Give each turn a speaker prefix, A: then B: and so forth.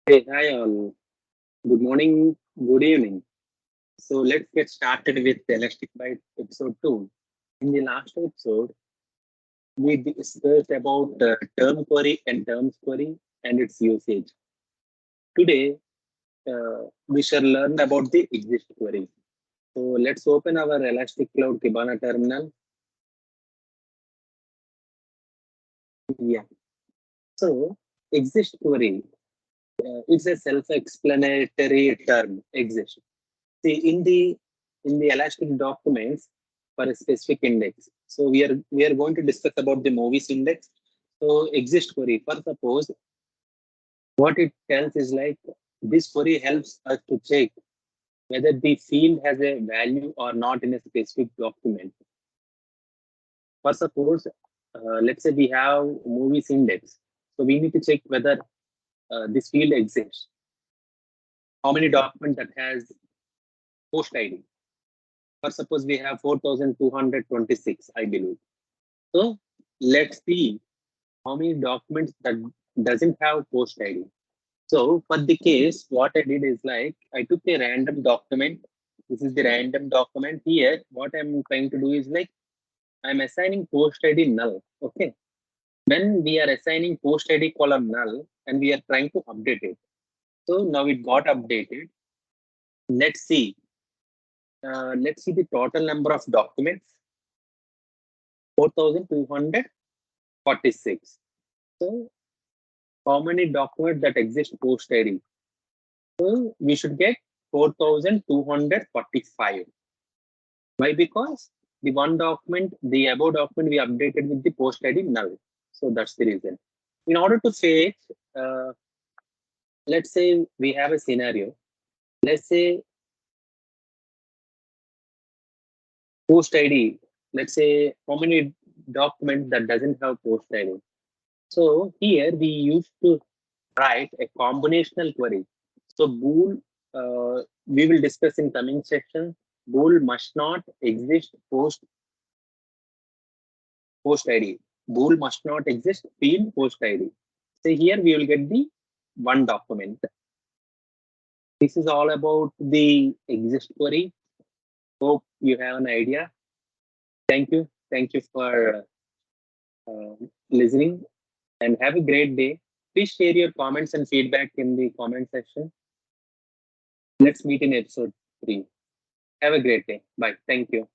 A: Hey, hi all. Good morning, good evening. So let's get started with Elastic Bytes episode 2. In the last episode, we discussed about term query and terms query and its usage. Today, we shall learn about the exist query. So let's open our Elastic Cloud Kibana terminal. Yeah. So exist query, it's a self-explanatory term. Exist. See, in the Elastic documents for a specific index. So we are going to discuss about the movies index. So exist query. For suppose what it tells is like this query helps us to check whether the field has a value or not in a specific document. For suppose, let's say we have movies index. So we need to check whether this field exists. How many documents that has post ID. For suppose we have 4,226, I believe. So let's see how many documents that doesn't have post ID. So for the case, what I did is like I took a random document. This is the random document here. What I'm trying to do is like I'm assigning post ID null. Okay. When we are assigning post ID column null and we are trying to update it. So now it got updated. Let's see. Let's see the total number of documents. 4,246. So how many documents that exist post ID? So we should get 4,245. Why? Because the one document, the above document, we updated with the post ID null. So that's the reason. In order to fetch, uh, let's say we have a scenario. Let's say post ID. Let's say how many documents that doesn't have post ID. So here we used to write a combinational query. So bool, we will discuss in coming section. Bool must not exist post ID. Bool must not exist field post ID. So here we will get the one document. This is all about the exist query. Hope you have an idea. Thank you. Thank you for listening and have a great day. Please share your comments and feedback in the comment section. Let's meet in episode 3. Have a great day. Bye. Thank you.